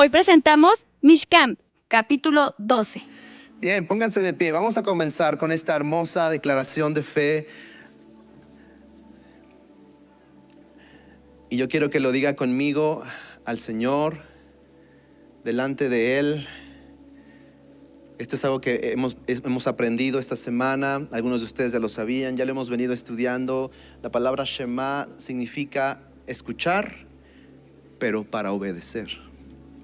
Hoy presentamos Mishkan, capítulo 12. Bien, pónganse de pie. Vamos a comenzar con esta hermosa declaración de fe. Y yo quiero que lo diga conmigo al Señor, delante de Él. Esto es algo que hemos aprendido esta semana. Algunos de ustedes ya lo sabían, ya lo hemos venido estudiando. La palabra Shema significa escuchar, pero para obedecer,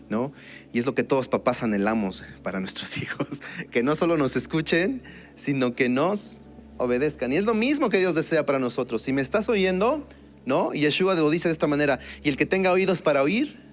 ¿no? Y es lo que todos papás anhelamos para nuestros hijos, que no solo nos escuchen, sino que nos obedezcan. Y es lo mismo que Dios desea para nosotros. Si me estás oyendo, ¿no? Y Yeshua lo dice de esta manera: y el que tenga oídos para oír,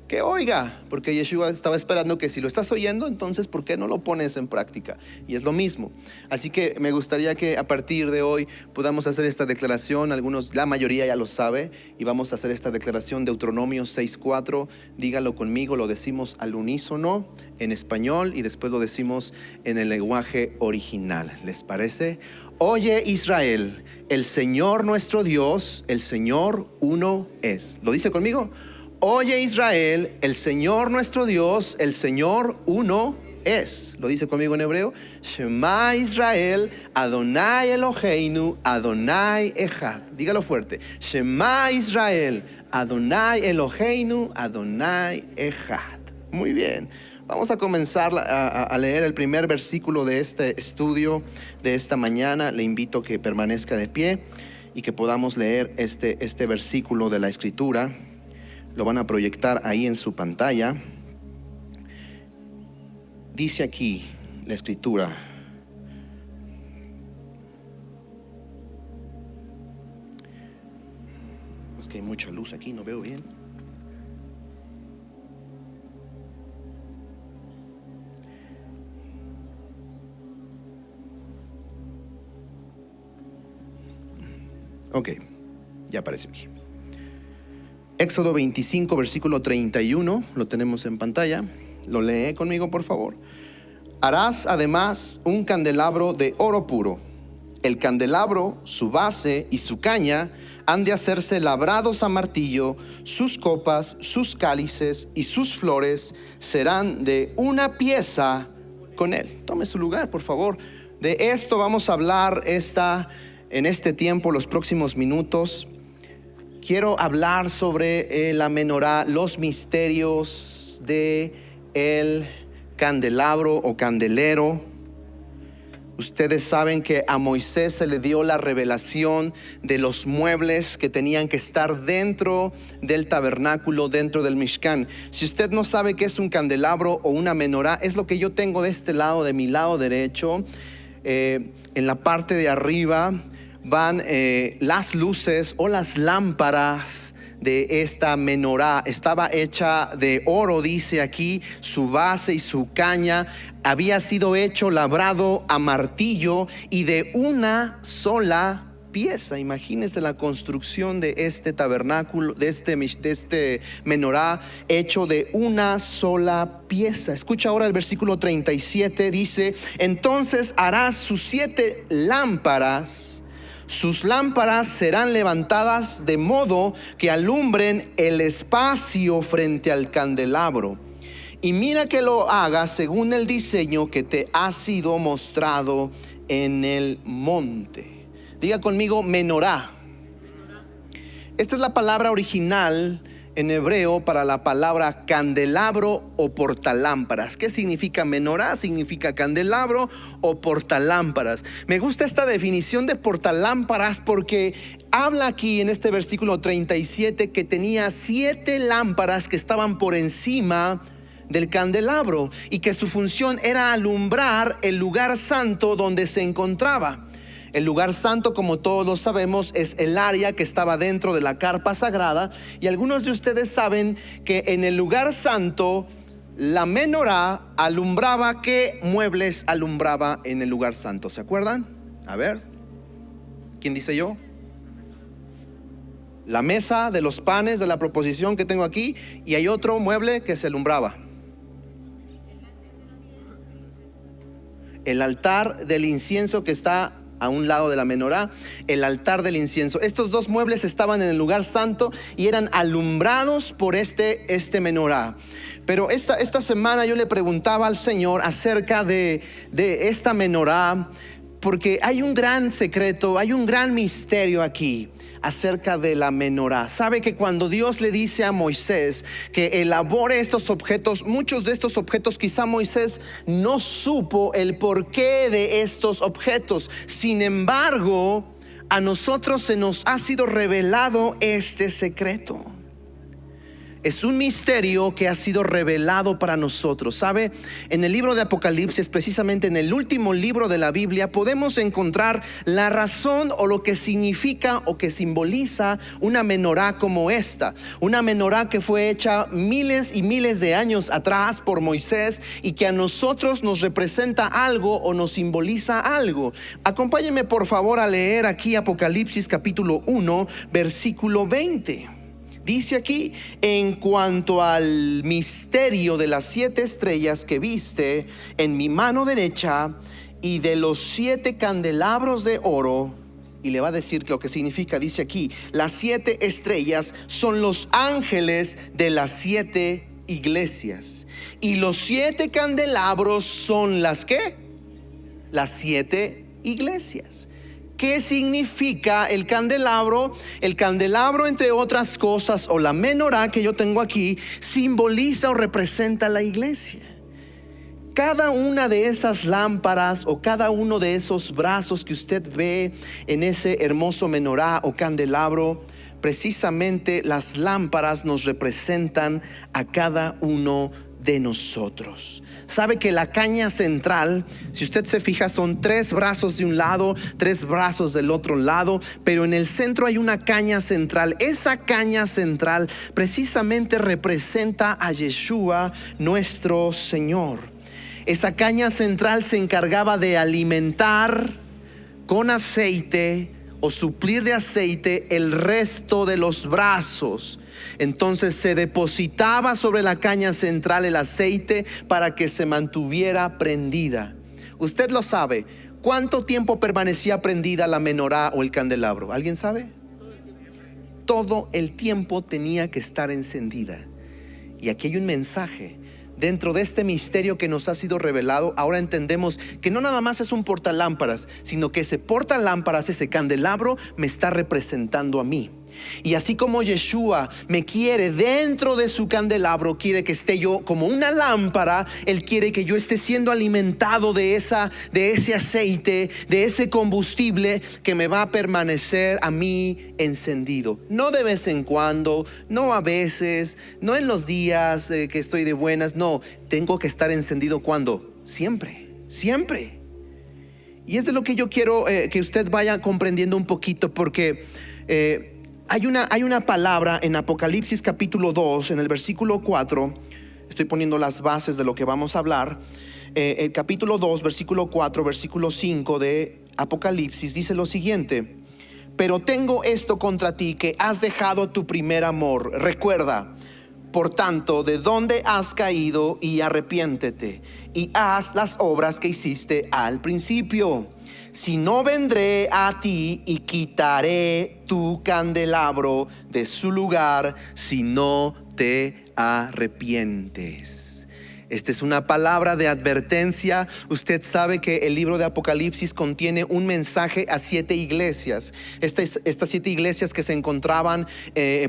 que oiga, porque Yeshua estaba esperando que si lo estás oyendo, entonces ¿por qué no lo pones en práctica? Y es lo mismo. Así que me gustaría que a partir de hoy podamos hacer esta declaración. La mayoría ya lo sabe, y vamos a hacer esta declaración. Deuteronomio 6:4, dígalo conmigo, lo decimos al unísono en español y después lo decimos en el lenguaje original. ¿Les parece? Oye Israel, el Señor nuestro Dios, el Señor uno es. ¿Lo dice conmigo? Oye Israel, el Señor nuestro Dios, el Señor uno es. ¿Lo dice conmigo en hebreo? Shema Israel, Adonai Eloheinu, Adonai Echad. Dígalo fuerte. Shema Israel, Adonai Eloheinu, Adonai Echad. Muy bien. Vamos a comenzar a leer el primer versículo de este estudio de esta mañana. Le invito a que permanezca de pie y que podamos leer este versículo de la Escritura. Lo van a proyectar ahí en su pantalla. Dice aquí la Escritura: es que hay mucha luz aquí, no veo bien. Ok, ya aparece aquí. Éxodo 25, versículo 31, lo tenemos en pantalla. Lo lee conmigo, por favor. Harás además un candelabro de oro puro. El candelabro, su base y su caña han de hacerse labrados a martillo. Sus copas, sus cálices y sus flores serán de una pieza con él. Tome su lugar, por favor. De esto vamos a hablar en este tiempo, los próximos minutos. Quiero hablar sobre la menorá, los misterios de el candelabro o candelero. Ustedes saben que a Moisés se le dio la revelación de los muebles que tenían que estar dentro del tabernáculo, dentro del Mishkan. Si usted no sabe qué es un candelabro o una menorá, es lo que yo tengo de este lado, de mi lado derecho. En la parte de arriba van las luces o las lámparas de esta menorá. Estaba hecha de oro, dice aquí. Su base y su caña había sido hecho labrado a martillo y de una sola pieza. Imagínense la construcción de este tabernáculo, de este menorá, hecho de una sola pieza. Escucha ahora el versículo 37, dice: entonces harás sus 7 lámparas. Sus lámparas serán levantadas de modo que alumbren el espacio frente al candelabro. Y mira que lo hagas según el diseño que te ha sido mostrado en el monte. Diga conmigo, menorá. Esta es la palabra original en hebreo para la palabra candelabro o portalámparas. ¿Qué significa menorá? Significa candelabro o portalámparas. Me gusta esta definición de portalámparas porque habla aquí en este versículo 37 que tenía 7 lámparas que estaban por encima del candelabro y que su función era alumbrar el lugar santo donde se encontraba. El lugar santo, como todos lo sabemos, es el área que estaba dentro de la carpa sagrada. Y algunos de ustedes saben que en el lugar santo la menorá alumbraba. ¿Qué muebles alumbraba en el lugar santo? ¿Se acuerdan? A ver, ¿quién dice yo? La mesa de los panes de la proposición que tengo aquí. Y hay otro mueble que se alumbraba: el altar del incienso que está a un lado de la menorá, el altar del incienso. Estos dos muebles estaban en el lugar santo y eran alumbrados por este menorá. Pero esta semana yo le preguntaba al Señor acerca de esta menorá, porque hay un gran secreto, hay un gran misterio aquí acerca de la menorá. Sabe que cuando Dios le dice a Moisés que elabore estos objetos, muchos de estos objetos quizá Moisés no supo el porqué de estos objetos. Sin embargo, a nosotros se nos ha sido revelado este secreto. Es un misterio que ha sido revelado para nosotros. ¿Sabe? En el libro de Apocalipsis, precisamente en el último libro de la Biblia, podemos encontrar la razón o lo que significa o que simboliza una menorá como esta. Una menorá que fue hecha miles y miles de años atrás por Moisés y que a nosotros nos representa algo o nos simboliza algo. Acompáñenme por favor a leer aquí Apocalipsis capítulo 1, versículo 20. Dice aquí: en cuanto al misterio de las 7 estrellas que viste en mi mano derecha y de los 7 candelabros de oro. Y le va a decir lo que significa. Dice aquí: las 7 estrellas son los ángeles de las 7 iglesias. Y los 7 candelabros son las ¿qué? Las 7 iglesias. ¿Qué significa el candelabro? El candelabro, entre otras cosas, o la menorá que yo tengo aquí, simboliza o representa la iglesia. Cada una de esas lámparas o cada uno de esos brazos que usted ve en ese hermoso menorá o candelabro, precisamente las lámparas nos representan a cada uno de nosotros. Sabe que la caña central, si usted se fija, son 3 brazos de un lado, 3 brazos del otro lado, pero en el centro hay una caña central. Esa caña central precisamente representa a Yeshua, nuestro Señor. Esa caña central se encargaba de alimentar con aceite o suplir de aceite el resto de los brazos. Entonces se depositaba sobre la caña central el aceite para que se mantuviera prendida. Usted lo sabe. ¿Cuánto tiempo permanecía prendida la menorá o el candelabro? ¿Alguien sabe? Todo el tiempo tenía que estar encendida. Y aquí hay un mensaje. Dentro de este misterio que nos ha sido revelado, ahora entendemos que no nada más es un portalámparas, sino que ese portalámparas, ese candelabro, me está representando a mí. Y así como Yeshua me quiere dentro de su candelabro, quiere que esté yo como una lámpara. Él quiere que yo esté siendo alimentado de ese aceite, de ese combustible que me va a permanecer a mí encendido. No de vez en cuando, no a veces, no en los días que estoy de buenas. No, tengo que estar encendido. ¿Cuándo? Siempre, siempre. Y es de lo que yo quiero que usted vaya comprendiendo un poquito, porque hay una palabra en Apocalipsis capítulo 2, en el versículo 4. Estoy poniendo las bases de lo que vamos a hablar. El capítulo 2, versículo 4, versículo 5 de Apocalipsis dice lo siguiente: pero tengo esto contra ti, que has dejado tu primer amor. Recuerda, por tanto, de dónde has caído, y arrepiéntete, y haz las obras que hiciste al principio. Si no, vendré a ti y quitaré tu candelabro de su lugar si no te arrepientes. Esta es una palabra de advertencia. Usted sabe que el libro de Apocalipsis contiene un mensaje a 7 iglesias. Estas 7 iglesias que se encontraban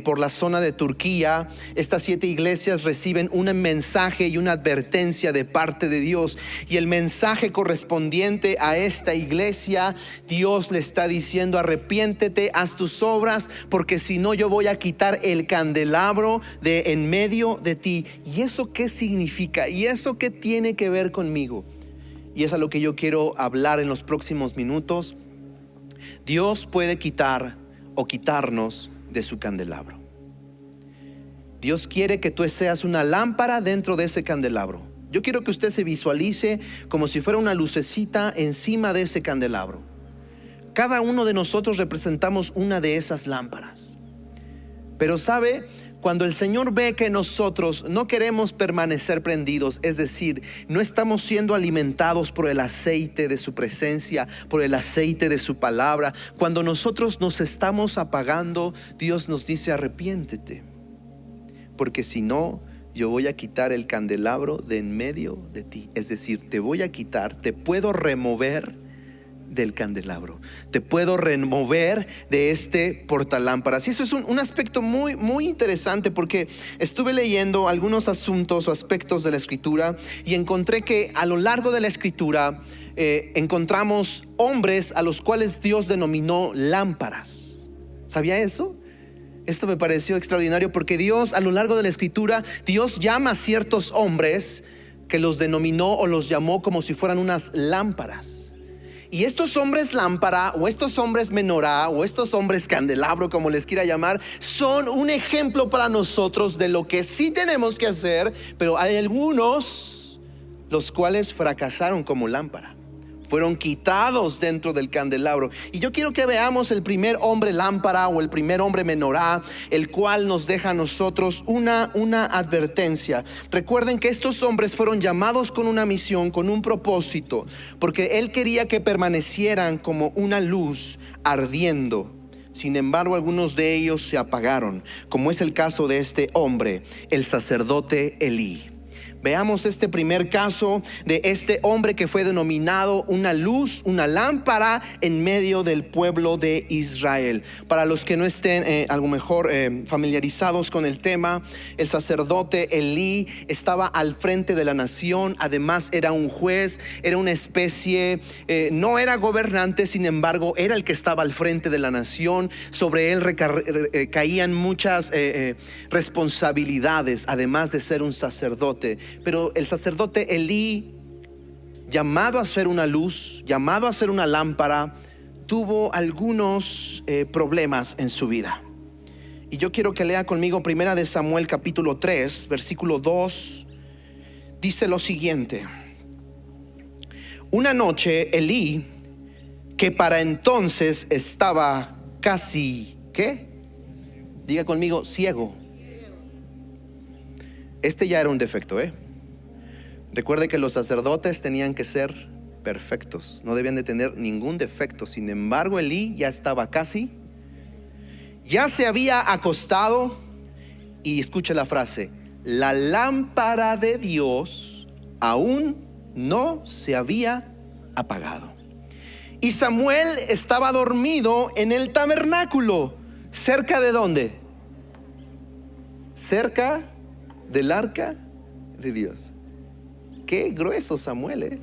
por la zona de Turquía. Estas 7 iglesias reciben un mensaje y una advertencia de parte de Dios. Y el mensaje correspondiente a esta iglesia, Dios le está diciendo: arrepiéntete, haz tus obras, porque si no, yo voy a quitar el candelabro de en medio de ti. ¿Y eso qué significa? ¿Y eso qué tiene que ver conmigo? Y es a lo que yo quiero hablar en los próximos minutos. Dios puede quitar o quitarnos de su candelabro. Dios quiere que tú seas una lámpara dentro de ese candelabro. Yo quiero que usted se visualice como si fuera una lucecita encima de ese candelabro. Cada uno de nosotros representamos una de esas lámparas. Pero sabe, Cuando el Señor ve que nosotros no queremos permanecer prendidos, es decir, no estamos siendo alimentados por el aceite de su presencia, por el aceite de su palabra, cuando nosotros nos estamos apagando, Dios nos dice: arrepiéntete, porque si no, yo voy a quitar el candelabro de en medio de ti. Es decir, te voy a quitar, te puedo remover del candelabro, te puedo remover de este portalámparas. Y eso es un aspecto muy, muy interesante, porque estuve leyendo algunos asuntos o aspectos de la escritura y encontré que a lo largo de la escritura encontramos hombres a los cuales Dios denominó lámparas. ¿Sabía eso? Esto me pareció extraordinario, porque Dios, a lo largo de la escritura, Dios llama a ciertos hombres que los denominó o los llamó como si fueran unas lámparas. Y estos hombres lámpara, o estos hombres menorá, o estos hombres candelabro, como les quiera llamar, son un ejemplo para nosotros de lo que sí tenemos que hacer. Pero hay algunos los cuales fracasaron como lámpara, fueron quitados dentro del candelabro. Y yo quiero que veamos el primer hombre lámpara o el primer hombre menorá, el cual nos deja a nosotros una advertencia. Recuerden que estos hombres fueron llamados con una misión, con un propósito, porque Él quería que permanecieran como una luz ardiendo. Sin embargo, algunos de ellos se apagaron, como es el caso de este hombre, el sacerdote Elí. Veamos este primer caso de este hombre que fue denominado una luz, una lámpara en medio del pueblo de Israel. Para los que no estén a lo mejor familiarizados con el tema, el sacerdote Elí estaba al frente de la nación. Además era un juez, era una especie, no era gobernante, sin embargo era el que estaba al frente de la nación. Sobre él caían muchas responsabilidades, además de ser un sacerdote. Pero el sacerdote Elí, llamado a ser una luz, llamado a ser una lámpara, tuvo algunos problemas en su vida. Y yo quiero que lea conmigo 1 Samuel capítulo 3, versículo 2. Dice lo siguiente: una noche Elí, que para entonces estaba casi, ¿qué? Diga conmigo, ciego. Este ya era un defecto, Recuerde que los sacerdotes tenían que ser perfectos, no debían de tener ningún defecto. Sin embargo, Elí ya estaba casi, ya se había acostado. Y escuche la frase: la lámpara de Dios aún no se había apagado. Y Samuel estaba dormido en el tabernáculo. ¿Cerca de dónde? Cerca del arca de Dios. Qué grueso Samuel,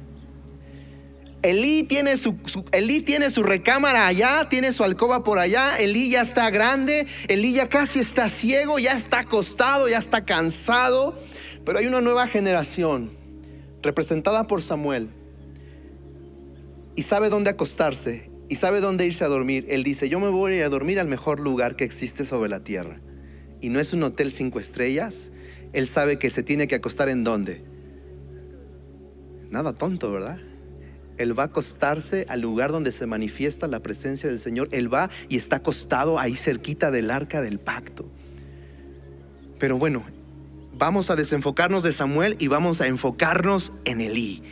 Elí tiene su recámara allá, tiene su alcoba por allá. Elí ya está grande, Elí ya casi está ciego, ya está acostado, ya está cansado. Pero hay una nueva generación representada por Samuel, y sabe dónde acostarse y sabe dónde irse a dormir. Él dice: yo me voy a ir a dormir al mejor lugar que existe sobre la tierra. Y no es un hotel 5 estrellas. Él sabe que se tiene que acostar ¿en dónde? Nada tonto, ¿verdad? Él va a acostarse al lugar donde se manifiesta la presencia del Señor. Él va y está acostado ahí cerquita del arca del pacto. Pero bueno, vamos a desenfocarnos de Samuel y vamos a enfocarnos en Elí.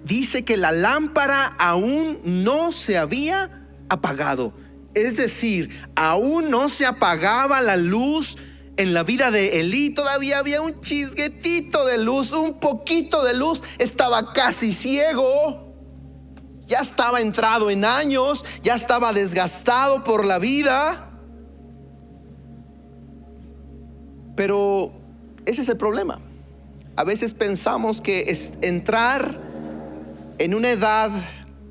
Dice que la lámpara aún no se había apagado. Es decir, aún no se apagaba la luz en la vida de Elí. Todavía había un chisguetito de luz, un poquito de luz. Estaba casi ciego, ya estaba entrado en años, ya estaba desgastado por la vida. Pero ese es el problema. A veces pensamos que entrar en una edad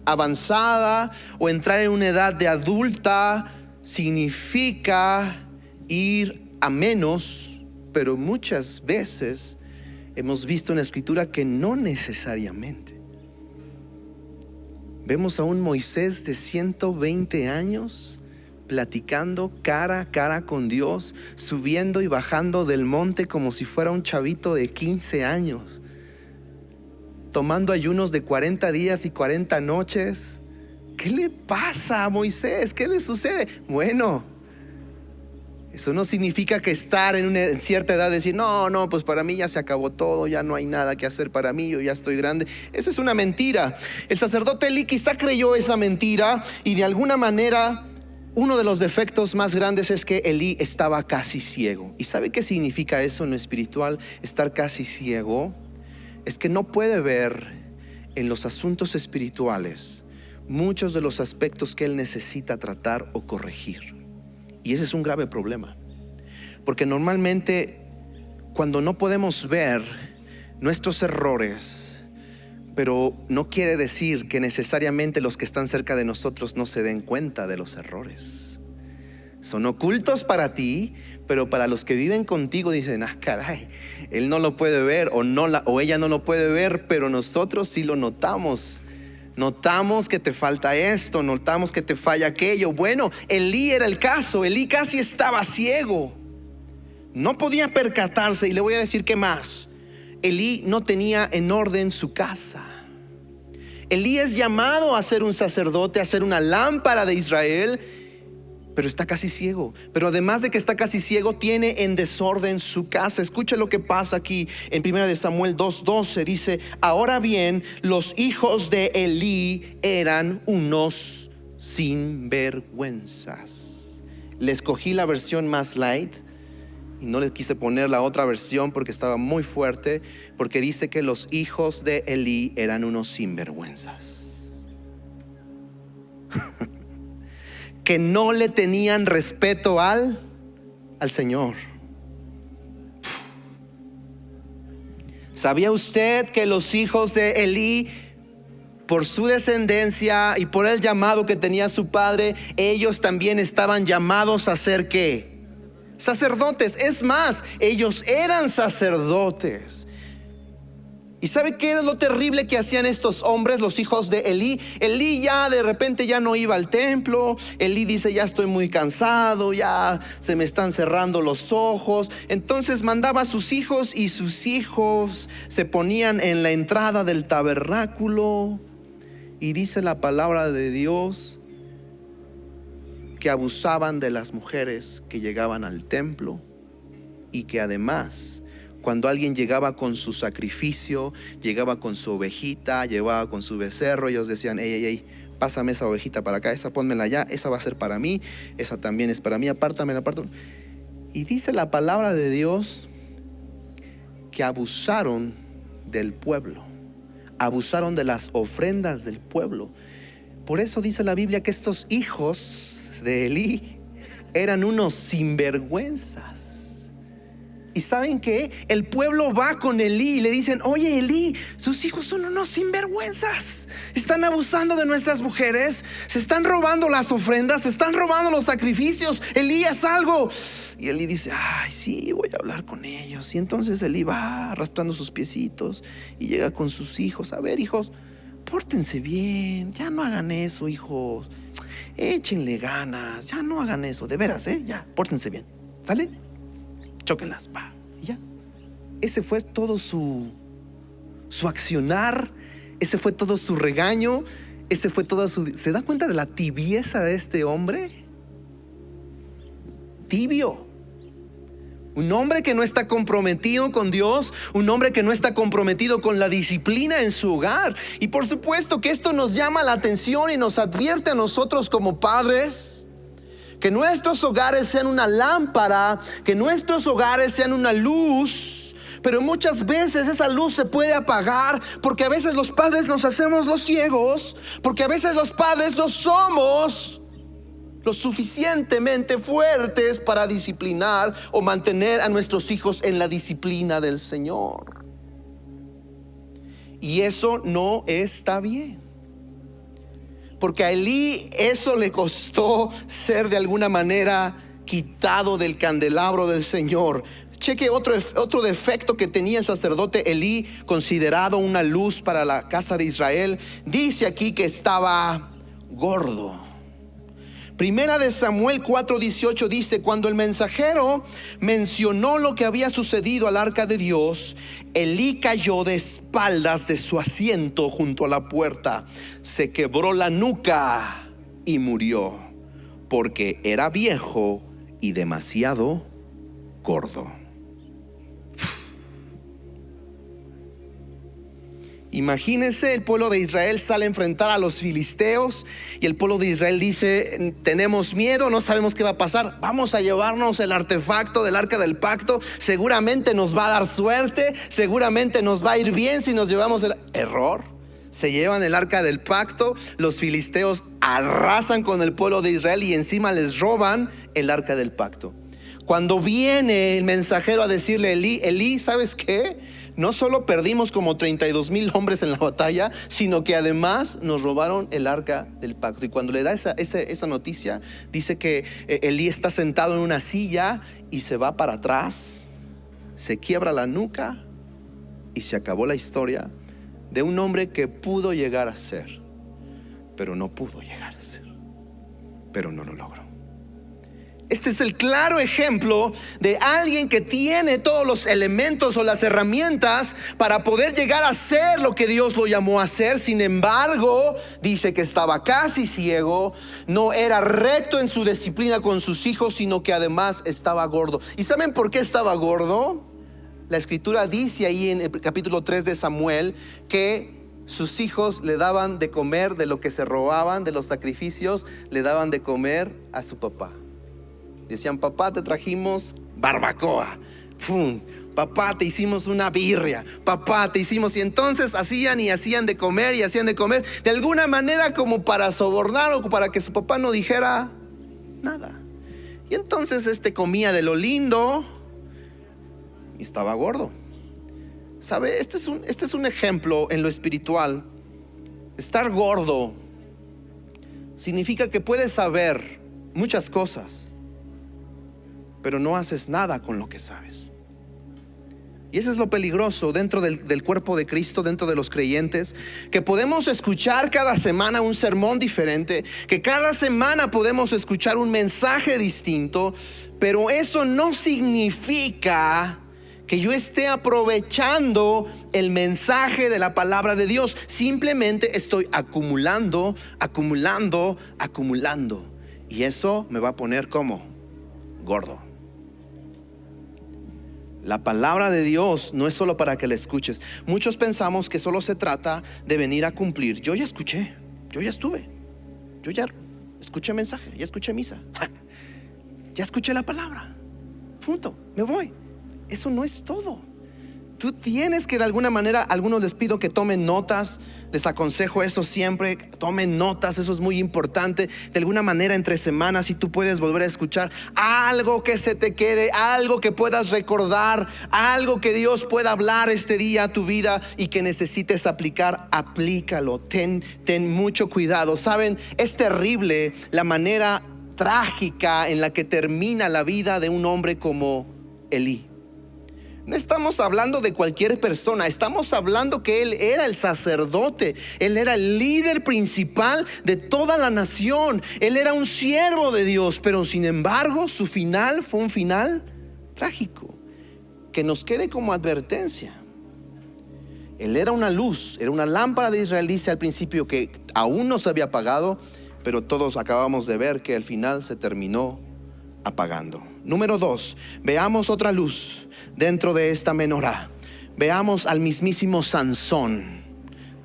avanzada o entrar en una edad de adulta significa ir a menos, pero muchas veces hemos visto en la escritura que no necesariamente. Vemos a un Moisés de 120 años platicando cara a cara con Dios, subiendo y bajando del monte como si fuera un chavito de 15 años, tomando ayunos de 40 días y 40 noches. ¿Qué le pasa a Moisés? ¿Qué le sucede? Bueno, Eso no significa que estar en cierta edad decir, no, pues para mí ya se acabó todo, ya no hay nada que hacer para mí, yo ya estoy grande. Eso es una mentira. El sacerdote Elí quizá creyó esa mentira y de alguna manera uno de los defectos más grandes es que Elí estaba casi ciego. ¿Y sabe qué significa eso en lo espiritual? Estar casi ciego es que no puede ver en los asuntos espirituales muchos de los aspectos que él necesita tratar o corregir. Y ese es un grave problema, porque normalmente cuando no podemos ver nuestros errores, pero no quiere decir que necesariamente los que están cerca de nosotros no se den cuenta de los errores. Son ocultos para ti, pero para los que viven contigo dicen, caray, él no lo puede ver o ella no lo puede ver, pero nosotros sí lo notamos. Notamos que te falta esto, notamos que te falla aquello. Bueno, Elí era el caso. Elí casi estaba ciego, no podía percatarse. Y le voy a decir qué más. Elí no tenía en orden su casa. Elí es llamado a ser un sacerdote, a ser una lámpara de Israel, pero está casi ciego. Pero además de que está casi ciego, tiene en desorden su casa. Escucha lo que pasa aquí en 1 Samuel 2:12. Dice, ahora bien, los hijos de Elí eran unos sinvergüenzas. Le escogí la versión más light y no le quise poner la otra versión porque estaba muy fuerte, porque dice que los hijos de Elí eran unos sinvergüenzas. Que no le tenían respeto al Señor. ¿Sabía usted que los hijos de Elí, por su descendencia y por el llamado que tenía su padre, ellos también estaban llamados a ser ¿qué? Sacerdotes. Es más, ellos eran sacerdotes. ¿Y sabe qué es lo terrible que hacían estos hombres, los hijos de Elí? Elí ya de repente ya no iba al templo. Elí dice, ya estoy muy cansado, ya se me están cerrando los ojos. Entonces mandaba a sus hijos y sus hijos se ponían en la entrada del tabernáculo. Y dice la palabra de Dios que abusaban de las mujeres que llegaban al templo y que además, cuando alguien llegaba con su sacrificio, llegaba con su ovejita, llevaba con su becerro, ellos decían, ey, pásame esa ovejita para acá, esa pónmela allá, esa va a ser para mí, esa también es para mí, apártamela. Y dice la palabra de Dios que abusaron del pueblo, abusaron de las ofrendas del pueblo. Por eso dice la Biblia que estos hijos de Elí eran unos sinvergüenzas. ¿Y saben qué? El pueblo va con Elí y le dicen, oye Elí, tus hijos son unos sinvergüenzas. Están abusando de nuestras mujeres, se están robando las ofrendas, se están robando los sacrificios. Elí, haz algo. Y Elí dice, ay, sí, voy a hablar con ellos. Y entonces Elí va arrastrando sus piecitos y llega con sus hijos. A ver, hijos, pórtense bien, ya no hagan eso, hijos. Échenle ganas, ya no hagan eso, de veras, ya, pórtense bien. ¿Sale? Chóquenlas, va, y ya. Ese fue todo su accionar, ese fue todo su regaño, ese fue todo su... ¿Se da cuenta de la tibieza de este hombre? Tibio. Un hombre que no está comprometido con Dios, un hombre que no está comprometido con la disciplina en su hogar. Y por supuesto que esto nos llama la atención y nos advierte a nosotros como padres, que nuestros hogares sean una lámpara, que nuestros hogares sean una luz. Pero muchas veces esa luz se puede apagar porque a veces los padres nos hacemos los ciegos, porque a veces los padres no somos lo suficientemente fuertes para disciplinar o mantener a nuestros hijos en la disciplina del Señor. Y eso no está bien. Porque a Elí eso le costó ser de alguna manera quitado del candelabro del Señor. Cheque otro defecto que tenía el sacerdote Elí, considerado una luz para la casa de Israel. Dice aquí que estaba gordo. Primera de Samuel 4:18 dice, cuando el mensajero mencionó lo que había sucedido al arca de Dios, Elí cayó de espaldas de su asiento junto a la puerta, se quebró la nuca y murió, porque era viejo y demasiado gordo. Imagínense, el pueblo de Israel sale a enfrentar a los filisteos y el pueblo de Israel dice: tenemos miedo, no sabemos qué va a pasar, vamos a llevarnos el artefacto del arca del pacto, seguramente nos va a dar suerte, seguramente nos va a ir bien si nos llevamos el... Error. Se llevan el arca del pacto, los filisteos arrasan con el pueblo de Israel y encima les roban el arca del pacto. Cuando viene el mensajero a decirle a Elí, ¿sabes qué? No solo perdimos como 32,000 hombres en la batalla, sino que además nos robaron el arca del pacto. Y cuando le da esa noticia, dice que Elí está sentado en una silla y se va para atrás, se quiebra la nuca y se acabó la historia de un hombre que pudo llegar a ser, pero no pudo llegar a ser, pero no lo logró. Este es el claro ejemplo de alguien que tiene todos los elementos o las herramientas para poder llegar a ser lo que Dios lo llamó a ser. Sin embargo, dice que estaba casi ciego, no era recto en su disciplina con sus hijos, sino que además estaba gordo. ¿Y saben por qué estaba gordo? La escritura dice ahí en el capítulo 3 de Samuel que sus hijos le daban de comer de lo que se robaban de los sacrificios, le daban de comer a su papá. Decían: papá, te trajimos barbacoa. ¡Fum! Papá, te hicimos una birria. Papá, te hicimos... Y entonces hacían de comer y hacían de comer, de alguna manera como para sobornar o para que su papá no dijera nada. Y entonces comía de lo lindo y estaba gordo. ¿Sabe? Este es un ejemplo en lo espiritual. Estar gordo significa que puedes saber muchas cosas, pero no haces nada con lo que sabes. Y eso es lo peligroso dentro del cuerpo de Cristo, dentro de los creyentes, que podemos escuchar cada semana un sermón diferente, que cada semana podemos escuchar un mensaje distinto, pero eso no significa que yo esté aprovechando el mensaje de la palabra de Dios. Simplemente estoy acumulando. Y eso me va a poner como gordo. La palabra de Dios no es solo para que la escuches. Muchos pensamos que solo se trata de venir a cumplir. Yo ya escuché, yo ya estuve, yo ya escuché mensaje, ya escuché misa, ya escuché la palabra. Punto, me voy. Eso no es todo. Tú tienes que de alguna manera, a algunos les pido que tomen notas, les aconsejo eso siempre, tomen notas, eso es muy importante. De alguna manera entre semanas, si tú puedes volver a escuchar algo que se te quede, algo que puedas recordar, algo que Dios pueda hablar este día a tu vida y que necesites aplicar, aplícalo. Ten mucho cuidado. Saben, es terrible la manera trágica en la que termina la vida de un hombre como Elí. No estamos hablando de cualquier persona, estamos hablando que él era el sacerdote, él era el líder principal de toda la nación, él era un siervo de Dios, pero sin embargo su final fue un final trágico, que nos quede como advertencia. Él era una luz, era una lámpara de Israel, dice al principio que aún no se había apagado, pero todos acabamos de ver que al final se terminó apagando. Número 2, veamos otra luz dentro de esta menorá. Veamos al mismísimo Sansón.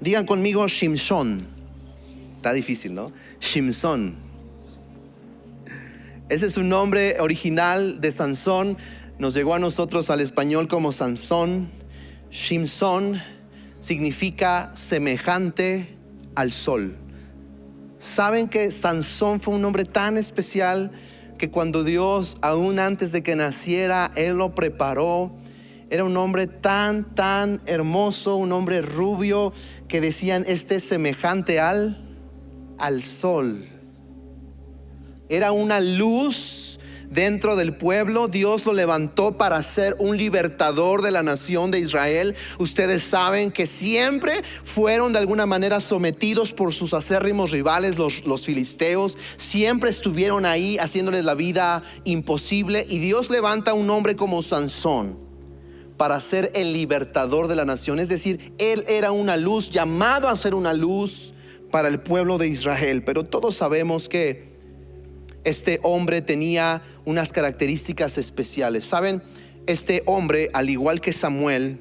Digan conmigo Shimshon. Está difícil, ¿no? Shimshon. Ese es un nombre original de Sansón. Nos llegó a nosotros al español como Sansón. Shimshon significa semejante al sol. ¿Saben que Sansón fue un hombre tan especial que cuando Dios, aún antes de que naciera, Él lo preparó? Era un hombre tan hermoso, un hombre rubio, que decían: este es semejante al sol. Era una luz dentro del pueblo. Dios lo levantó para ser un libertador de la nación de Israel. Ustedes saben que siempre fueron de alguna manera sometidos por sus acérrimos rivales, los filisteos. Siempre estuvieron ahí haciéndoles la vida imposible, y Dios levanta a un hombre como Sansón para ser el libertador de la nación. Es decir, él era una luz, llamado a ser una luz para el pueblo de Israel. Pero todos sabemos que Este hombre tenía unas características especiales. ¿Saben? Este hombre, al igual que Samuel,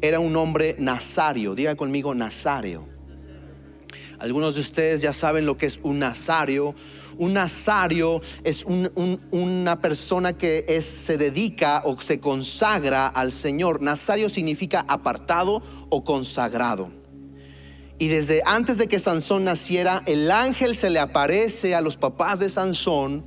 era un hombre nazario. Diga conmigo, nazario. Algunos de ustedes ya saben lo que es un nazario. Un nazario es una persona que se dedica o se consagra al Señor. Nazario significa apartado o consagrado. Y desde antes de que Sansón naciera, el ángel se le aparece a los papás de Sansón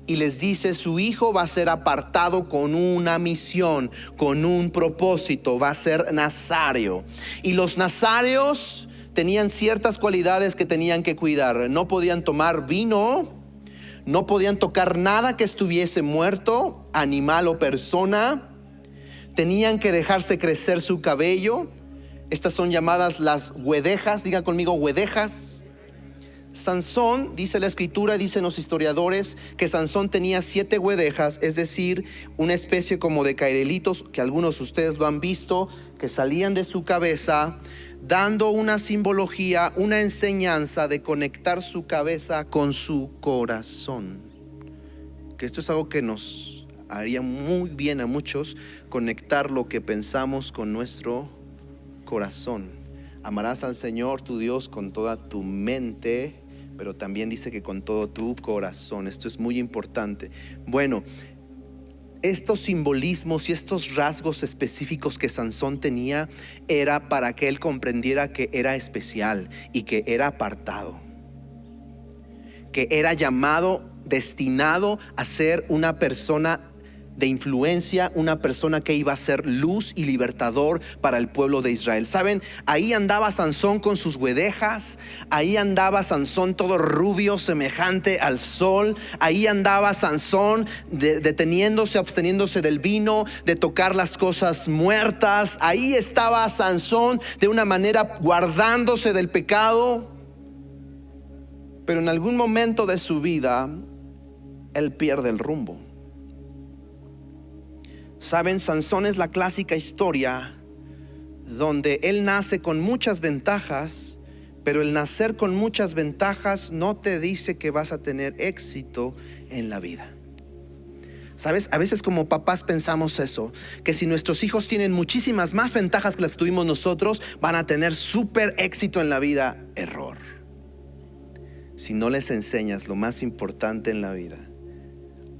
y les dice: su hijo va a ser apartado con una misión, con un propósito, va a ser nazario. Y los nazarios tenían ciertas cualidades que tenían que cuidar. No podían tomar vino, no podían tocar nada que estuviese muerto, animal o persona. Tenían que dejarse crecer su cabello. Estas son llamadas las guedejas. Diga conmigo, guedejas. Sansón, dice la escritura, dicen los historiadores, que Sansón tenía 7 guedejas, es decir, una especie como de cairelitos, que algunos de ustedes lo han visto, que salían de su cabeza, dando una simbología, una enseñanza de conectar su cabeza con su corazón. Que esto es algo que nos haría muy bien a muchos, conectar lo que pensamos con nuestro corazón. Amarás al Señor tu Dios con toda tu mente, pero también dice que con todo tu corazón. Esto es muy importante. Bueno, estos simbolismos y estos rasgos específicos que Sansón tenía era para que él comprendiera que era especial y que era apartado, que era llamado, destinado a ser una persona de influencia, una persona que iba a ser luz y libertador para el pueblo de Israel. ¿Saben? Ahí andaba Sansón con sus guedejas, ahí andaba Sansón todo rubio, semejante al sol. Ahí andaba Sansón deteniéndose, absteniéndose del vino, de tocar las cosas muertas. Ahí estaba Sansón de una manera guardándose del pecado. Pero en algún momento de su vida él pierde el rumbo. Saben, Sansón es la clásica historia donde él nace con muchas ventajas, pero el nacer con muchas ventajas no te dice que vas a tener éxito en la vida. ¿Sabes? A veces como papás pensamos eso, que si nuestros hijos tienen muchísimas más ventajas que las que tuvimos nosotros, van a tener súper éxito en la vida. Error. Si no les enseñas lo más importante en la vida,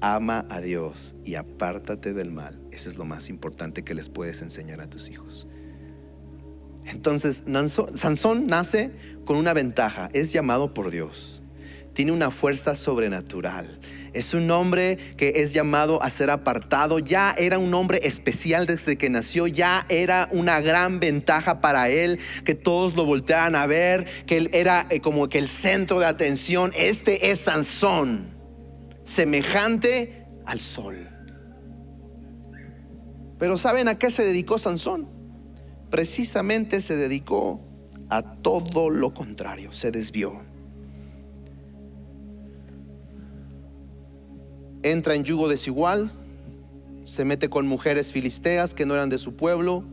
ama a Dios y apártate del mal, eso es lo más importante que les puedes enseñar a tus hijos. Entonces Sansón nace con una ventaja: es llamado por Dios, tiene una fuerza sobrenatural, es un hombre que es llamado a ser apartado. Ya era un hombre especial desde que nació, ya era una gran ventaja para él, que todos lo voltearan a ver, que él era como que el centro de atención. Este es Sansón, semejante al sol. Pero ¿saben a qué se dedicó Sansón? Precisamente se dedicó a todo lo contrario, se desvió. Entra en yugo desigual, se mete con mujeres filisteas que no eran de su pueblo,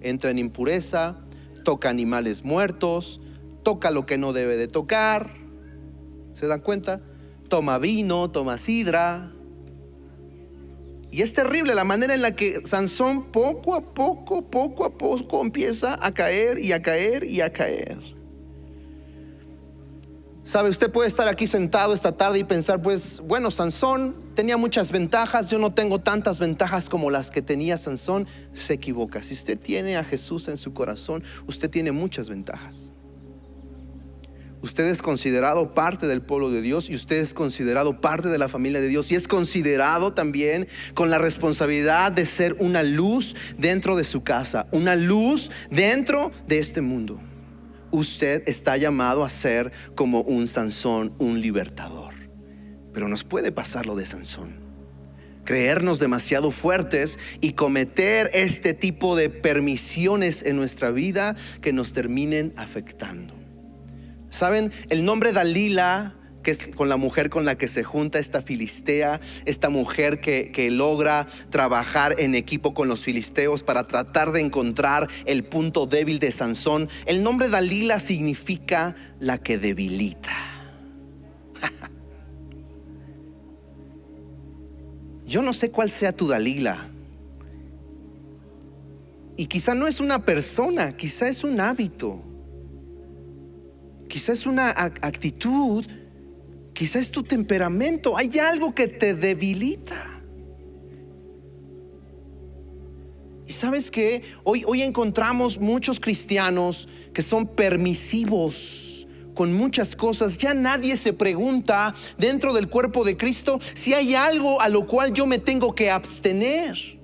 entra en impureza, toca animales muertos, toca lo que no debe de tocar. ¿Se dan cuenta? Toma vino, toma sidra. Y es terrible la manera en la que Sansón poco a poco empieza a caer y a caer y a caer. Sabe, usted puede estar aquí sentado esta tarde y pensar: pues bueno, Sansón tenía muchas ventajas, yo no tengo tantas ventajas como las que tenía Sansón. Se equivoca. Si usted tiene a Jesús en su corazón, usted tiene muchas ventajas. Usted es considerado parte del pueblo de Dios, y usted es considerado parte de la familia de Dios, y es considerado también con la responsabilidad de ser una luz dentro de su casa, una luz dentro de este mundo. Usted está llamado a ser como un Sansón, un libertador. Pero nos puede pasar lo de Sansón: creernos demasiado fuertes y cometer este tipo de permisiones en nuestra vida que nos terminen afectando. ¿Saben? El nombre Dalila, que es con la mujer con la que se junta esta filistea, esta mujer que logra trabajar en equipo con los filisteos para tratar de encontrar el punto débil de Sansón. El nombre Dalila significa la que debilita. Yo no sé cuál sea tu Dalila. Y quizá no es una persona, quizá es un hábito, quizá es una actitud, quizá es tu temperamento. Hay algo que te debilita. Y sabes que hoy encontramos muchos cristianos que son permisivos con muchas cosas. Ya nadie se pregunta dentro del cuerpo de Cristo si hay algo a lo cual yo me tengo que abstener.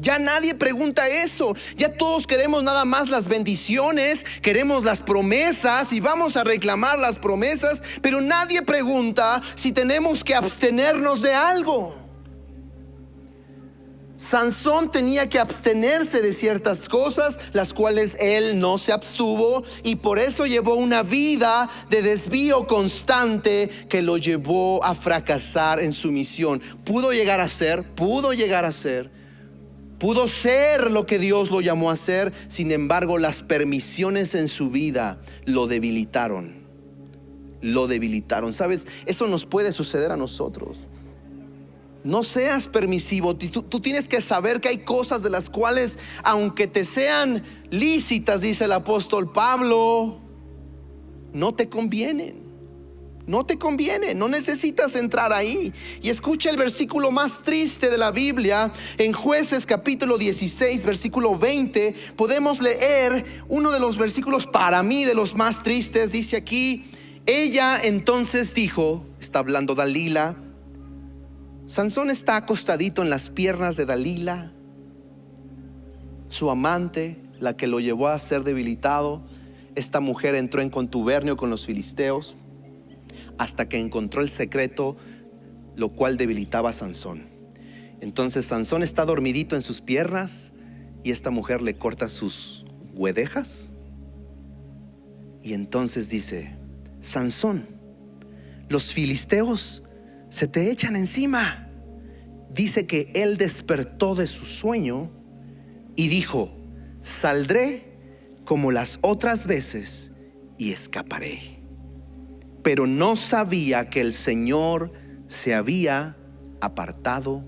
Ya nadie pregunta eso. Ya todos queremos nada más las bendiciones, queremos las promesas y vamos a reclamar las promesas, pero nadie pregunta si tenemos que abstenernos de algo. Sansón tenía que abstenerse de ciertas cosas, las cuales él no se abstuvo, y por eso llevó una vida de desvío constante que lo llevó a fracasar en su misión. Pudo ser lo que Dios lo llamó a ser. Sin embargo, las permisiones en su vida lo debilitaron. ¿Sabes? Eso nos puede suceder a nosotros. No seas permisivo. Tú tienes que saber que hay cosas de las cuales, aunque te sean lícitas, dice el apóstol Pablo, no te convienen. No te conviene, no necesitas entrar ahí. Y escucha el versículo más triste de la Biblia. En Jueces capítulo 16 versículo 20 podemos leer uno de los versículos para mí de los más tristes. Dice aquí: ella entonces dijo, está hablando Dalila, Sansón está acostadito en las piernas de Dalila, su amante, la que lo llevó a ser debilitado. Esta mujer entró en contubernio con los filisteos hasta que encontró el secreto, lo cual debilitaba a Sansón. Entonces Sansón está dormidito en sus piernas y esta mujer le corta sus guedejas. Y entonces dice: Sansón, los filisteos se te echan encima. Dice que él despertó de su sueño y dijo: saldré como las otras veces y escaparé. Pero no sabía que el Señor se había apartado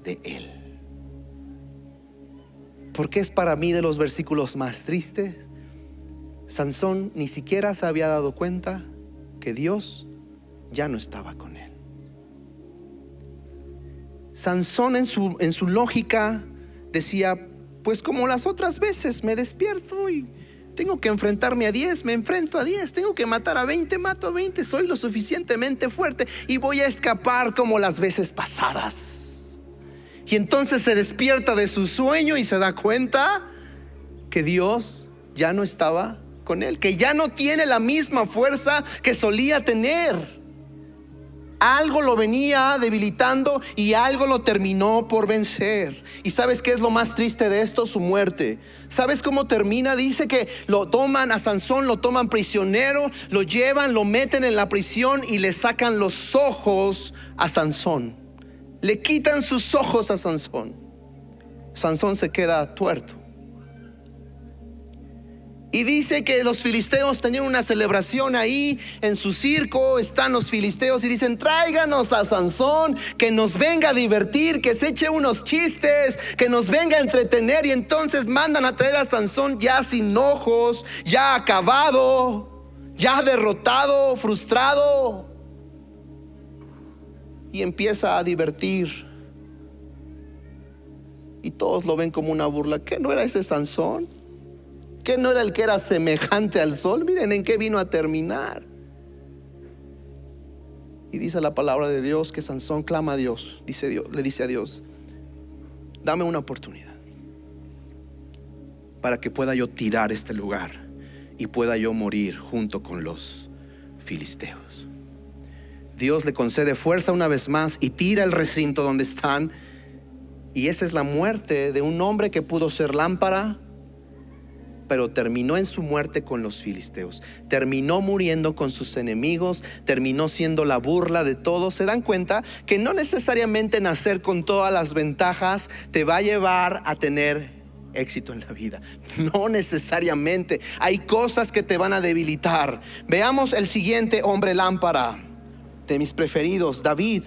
de él. Porque es para mí de los versículos más tristes. Sansón ni siquiera se había dado cuenta que Dios ya no estaba con él. Sansón en su lógica decía: pues como las otras veces me despierto y tengo que enfrentarme a 10, me enfrento a 10. Tengo que matar a 20, mato a 20. Soy lo suficientemente fuerte y voy a escapar como las veces pasadas. Y entonces se despierta de su sueño y se da cuenta que Dios ya no estaba con él, que ya no tiene la misma fuerza que solía tener. Algo lo venía debilitando y algo lo terminó por vencer. ¿Y sabes qué es lo más triste de esto? Su muerte. ¿Sabes cómo termina? Dice que lo toman a Sansón, lo toman prisionero, lo llevan, lo meten en la prisión y le sacan los ojos a Sansón. Le quitan sus ojos a Sansón. Sansón se queda tuerto. Y dice que los filisteos tenían una celebración ahí en su circo. Están los filisteos y dicen: tráiganos a Sansón, que nos venga a divertir, que se eche unos chistes, que nos venga a entretener. Y entonces mandan a traer a Sansón ya sin ojos, ya acabado, ya derrotado, frustrado. Y empieza a divertir. Y todos lo ven como una burla. ¿Qué no era ese Sansón? ¿Qué no era el que era semejante al sol? Miren en qué vino a terminar. Y dice la palabra de Dios que Sansón clama a Dios, le dice a Dios: dame una oportunidad para que pueda yo tirar este lugar y pueda yo morir junto con los filisteos. Dios le concede fuerza una vez más y tira el recinto donde están. Y esa es la muerte de un hombre que pudo ser lámpara, pero terminó en su muerte con los filisteos. Terminó muriendo con sus enemigos. Terminó siendo la burla de todos. ¿Se dan cuenta que no necesariamente nacer con todas las ventajas te va a llevar a tener éxito en la vida? No necesariamente. Hay cosas que te van a debilitar. Veamos el siguiente hombre lámpara de mis preferidos, David.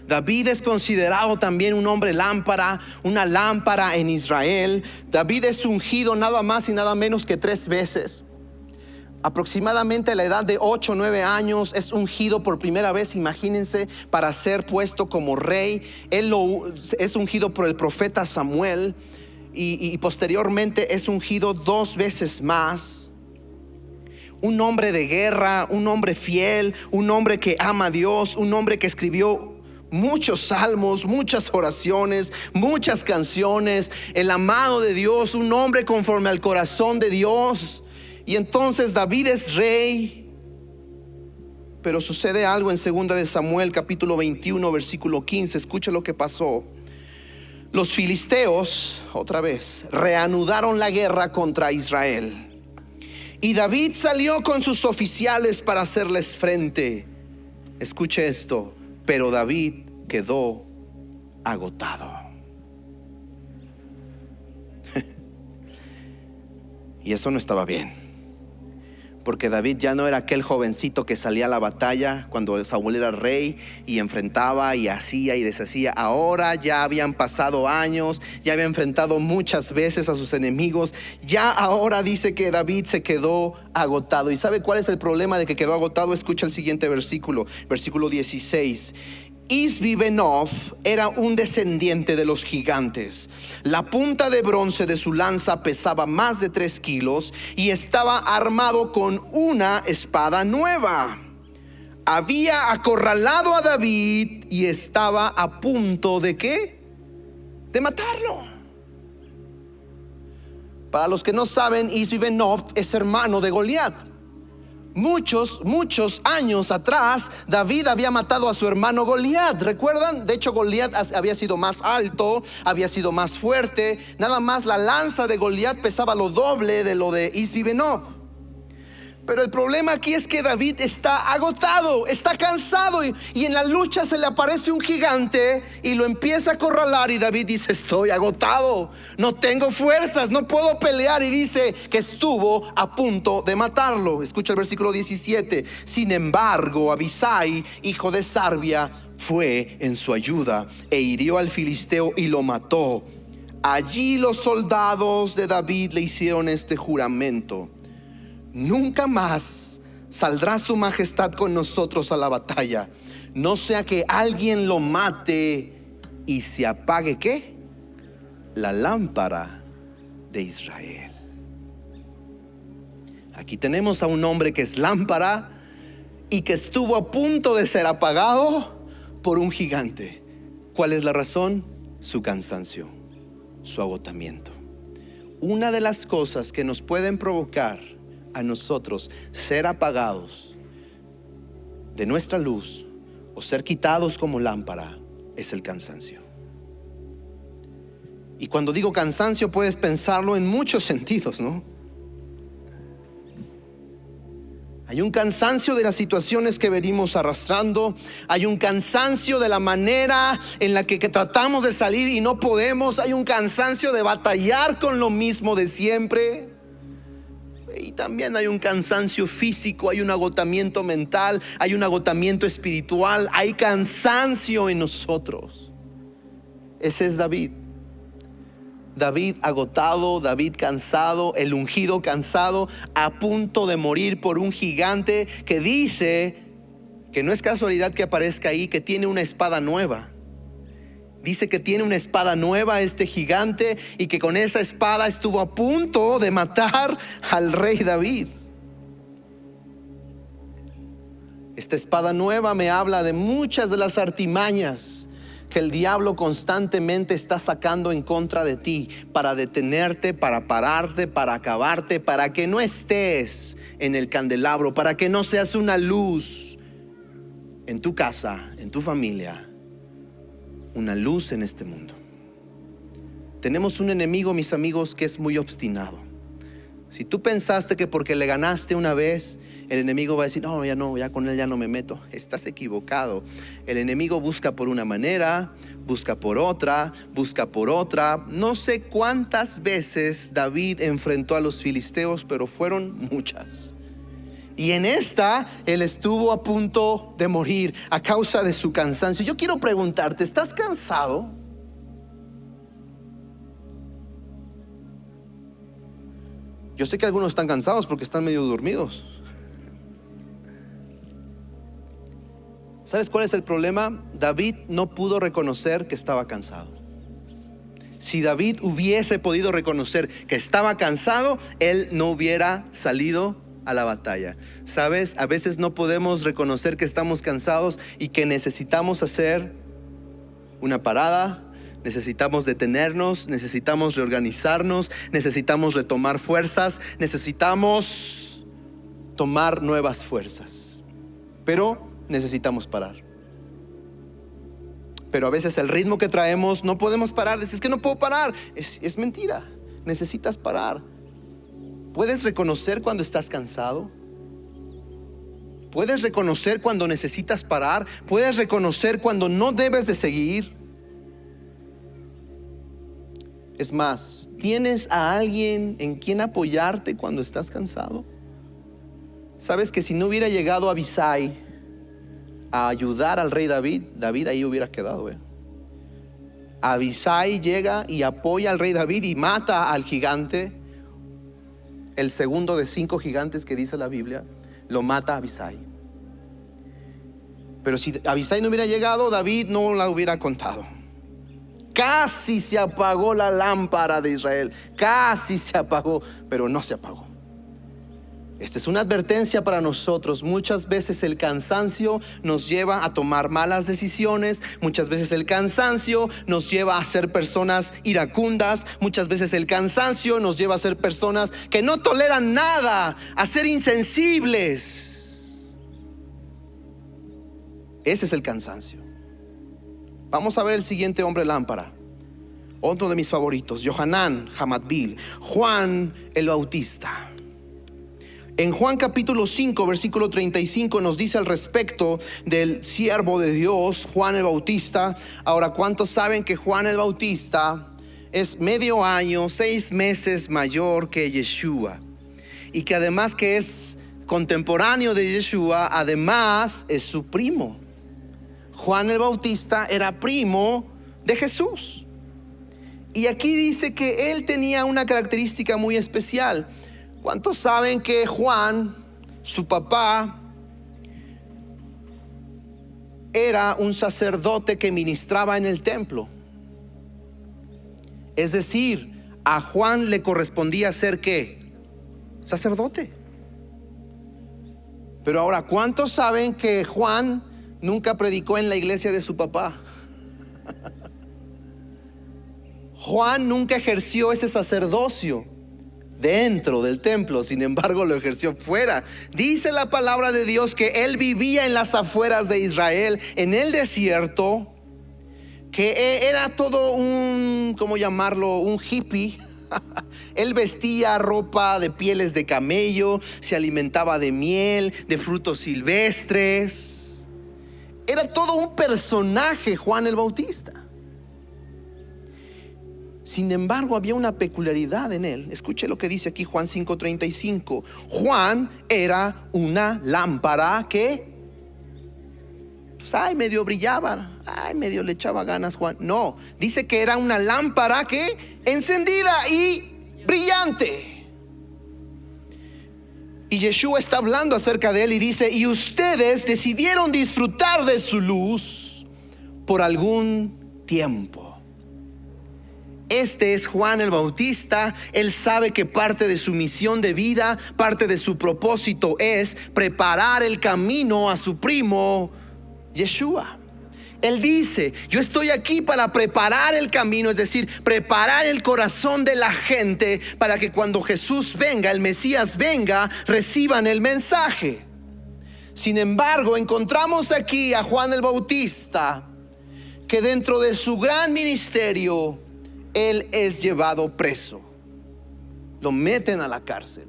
David es considerado también un hombre lámpara, una lámpara en Israel. David es ungido nada más y nada menos que 3 veces. Aproximadamente a la edad de 8 o 9 años es ungido por primera vez, imagínense, para ser puesto como rey. Él es ungido por el profeta Samuel y posteriormente es ungido 2 veces más. Un hombre de guerra, un hombre fiel, un hombre que ama a Dios, un hombre que escribió muchos salmos, muchas oraciones, muchas canciones, el amado de Dios, un hombre conforme al corazón de Dios. Y entonces David es rey. Pero sucede algo en 2 de Samuel capítulo 21 versículo 15. Escucha lo que pasó. Los filisteos, otra vez, reanudaron la guerra contra Israel. Y David salió con sus oficiales para hacerles frente. Escuche esto. Pero David quedó agotado. Y eso no estaba bien, porque David ya no era aquel jovencito que salía a la batalla cuando Saúl era rey y enfrentaba y hacía y deshacía. Ahora ya habían pasado años, ya había enfrentado muchas veces a sus enemigos. Ya ahora dice que David se quedó agotado. ¿Y sabe cuál es el problema de que quedó agotado? Escucha el siguiente versículo, versículo 16. Isbi-Benob era un descendiente de los gigantes. La punta de bronce de su lanza pesaba más de 3 kilos y estaba armado con una espada nueva. Había acorralado a David y estaba a punto de ¿qué? De matarlo. Para los que no saben, Isbi-Benob es hermano de Goliat. Muchos años atrás David había matado a su hermano Goliat. ¿Recuerdan? De hecho, Goliat había sido más alto, había sido más fuerte. Nada más la lanza de Goliat pesaba lo doble de lo de Isbi-Benob. Pero el problema aquí es que David está agotado, está cansado y en la lucha se le aparece un gigante y lo empieza a acorralar. Y David dice: estoy agotado, no tengo fuerzas, no puedo pelear. Y dice que estuvo a punto de matarlo. Escucha el versículo 17. Sin embargo, Abisai, hijo de Sarbia, fue en su ayuda e hirió al filisteo y lo mató. Allí los soldados de David le hicieron este juramento: nunca más saldrá su majestad con nosotros a la batalla, no sea que alguien lo mate y se apague ¿qué? La lámpara de Israel. Aquí tenemos a un hombre que es lámpara y que estuvo a punto de ser apagado por un gigante. ¿Cuál es la razón? Su cansancio, su agotamiento. Una de las cosas que nos pueden provocar a nosotros ser apagados de nuestra luz o ser quitados como lámpara es el cansancio. Y cuando digo cansancio, puedes pensarlo en muchos sentidos, ¿no? Hay un cansancio de las situaciones que venimos arrastrando. Hay un cansancio de la manera en la que tratamos de salir y no podemos. Hay un cansancio de batallar con lo mismo de siempre. Y también hay un cansancio físico, hay un agotamiento mental, hay un agotamiento espiritual, hay cansancio en nosotros. Ese es David. David agotado, David cansado, el ungido cansado, a punto de morir por un gigante que dice que no es casualidad que aparezca ahí, que tiene una espada nueva. Dice que tiene una espada nueva este gigante y que con esa espada estuvo a punto de matar al rey David. Esta espada nueva me habla de muchas de las artimañas que el diablo constantemente está sacando en contra de ti para detenerte, para pararte, para acabarte, para que no estés en el candelabro, para que no seas una luz en tu casa, en tu familia, una luz en este mundo. Tenemos un enemigo, mis amigos, que es muy obstinado. Si tú pensaste que porque le ganaste una vez, el enemigo va a decir: no, ya con él ya no me meto. Estás equivocado. El enemigo busca por una manera, busca por otra, busca por otra. No sé cuántas veces David enfrentó a los filisteos, pero fueron muchas. Y en esta, él estuvo a punto de morir a causa de su cansancio. Yo quiero preguntarte, ¿estás cansado? Yo sé que algunos están cansados porque están medio dormidos. ¿Sabes cuál es el problema? David no pudo reconocer que estaba cansado. Si David hubiese podido reconocer que estaba cansado, él no hubiera salido a la batalla. ¿Sabes? A veces no podemos reconocer que estamos cansados y que necesitamos hacer una parada, necesitamos detenernos, necesitamos reorganizarnos, necesitamos retomar fuerzas, necesitamos tomar nuevas fuerzas. Pero necesitamos parar. Pero a veces el ritmo que traemos no podemos parar. Dices que no puedo parar. Es mentira. Necesitas parar. ¿Puedes reconocer cuando estás cansado? ¿Puedes reconocer cuando necesitas parar? ¿Puedes reconocer cuando no debes de seguir? Es más, ¿tienes a alguien en quien apoyarte cuando estás cansado? ¿Sabes que si no hubiera llegado Abisai a ayudar al rey David, David ahí hubiera quedado? Abisai llega y apoya al rey David y mata al gigante. El segundo de 5 gigantes que dice la Biblia, lo mata Abisai. Pero si Abisai no hubiera llegado, David no la hubiera contado. Casi se apagó la lámpara de Israel, casi se apagó, pero no se apagó. Esta es una advertencia para nosotros. Muchas veces el cansancio nos lleva a tomar malas decisiones. Muchas veces el cansancio nos lleva a ser personas iracundas. Muchas veces el cansancio nos lleva a ser personas que no toleran nada, a ser insensibles. Ese es el cansancio. Vamos a ver el siguiente hombre lámpara. Otro de mis favoritos, Yohanan Hamatbil, Juan el Bautista. En Juan capítulo 5 versículo 35 nos dice al respecto del siervo de Dios, Juan el Bautista. Ahora, ¿cuántos saben que Juan el Bautista es medio año, 6 meses mayor que Yeshua? Y que además que es contemporáneo de Yeshua, además es su primo. Juan el Bautista era primo de Jesús. Y aquí dice que él tenía una característica muy especial. ¿Cuántos saben que Juan, su papá, era un sacerdote que ministraba en el templo? Es decir, a Juan le correspondía ser ¿qué? Sacerdote. Pero ahora, ¿cuántos saben que Juan nunca predicó en la iglesia de su papá? Juan nunca ejerció ese sacerdocio dentro del templo, sin embargo lo ejerció fuera. Dice la palabra de Dios que él vivía en las afueras de Israel, en el desierto, que era todo un, ¿cómo llamarlo? Un hippie. Él vestía ropa de pieles de camello, se alimentaba de miel, de frutos silvestres. Era todo un personaje Juan el Bautista. Sin embargo, había una peculiaridad en él. Escuche lo que dice aquí Juan 5:35. Juan era una lámpara que pues, medio brillaba, medio le echaba ganas Juan. No, dice que era una lámpara que encendida y brillante. Y Yeshua está hablando acerca de él y dice: y ustedes decidieron disfrutar de su luz por algún tiempo. Este es Juan el Bautista. Él sabe que parte de su misión de vida, parte de su propósito es preparar el camino a su primo Yeshua. Él dice: yo estoy aquí para preparar el camino, es decir, preparar el corazón de la gente para que cuando Jesús venga, el Mesías venga, reciban el mensaje. Sin embargo, encontramos aquí a Juan el Bautista, que dentro de su gran ministerio, él es llevado preso. Lo meten a la cárcel.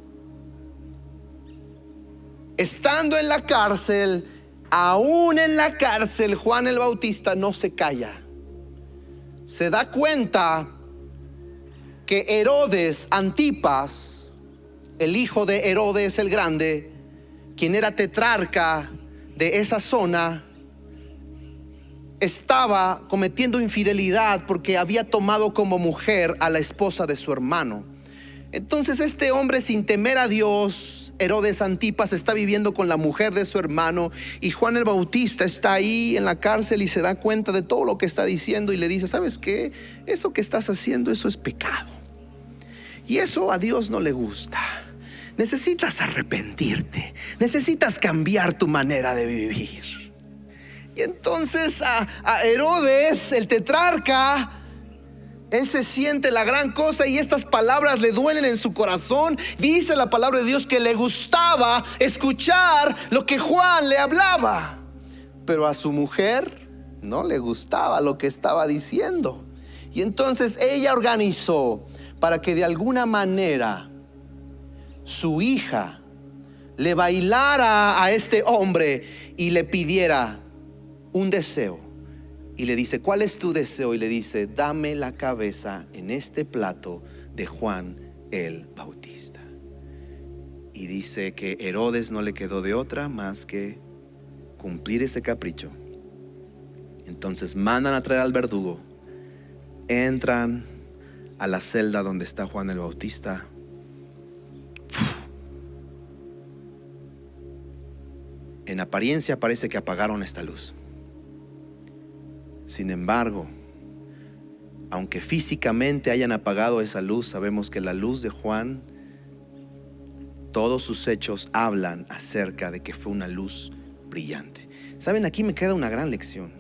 Estando en la cárcel, aún en la cárcel, Juan el Bautista no se calla. Se da cuenta que Herodes Antipas, el hijo de Herodes el Grande, quien era tetrarca de esa zona, estaba cometiendo infidelidad porque había tomado como mujer a la esposa de su hermano. Entonces este hombre, sin temer a Dios, Herodes Antipas, está viviendo con la mujer de su hermano, y Juan el Bautista está ahí en la cárcel y se da cuenta de todo lo que está diciendo y le dice: ¿sabes qué? Eso que estás haciendo, eso es pecado, y eso a Dios no le gusta. Necesitas arrepentirte, necesitas cambiar tu manera de vivir. Y entonces a Herodes, el tetrarca, él se siente la gran cosa, y estas palabras le duelen en su corazón. Dice la palabra de Dios que le gustaba escuchar lo que Juan le hablaba, pero a su mujer no le gustaba lo que estaba diciendo. Y entonces ella organizó para que de alguna manera su hija le bailara a este hombre y le pidiera un deseo. Y le dice: ¿cuál es tu deseo? Y le dice: dame la cabeza en este plato de Juan el Bautista. Y dice que Herodes no le quedó de otra más que cumplir ese capricho. Entonces mandan a traer al verdugo, entran a la celda donde está Juan el Bautista. En apariencia parece que apagaron esta luz. Sin embargo, aunque físicamente hayan apagado esa luz, sabemos que la luz de Juan, todos sus hechos hablan acerca de que fue una luz brillante. Saben, aquí me queda una gran lección,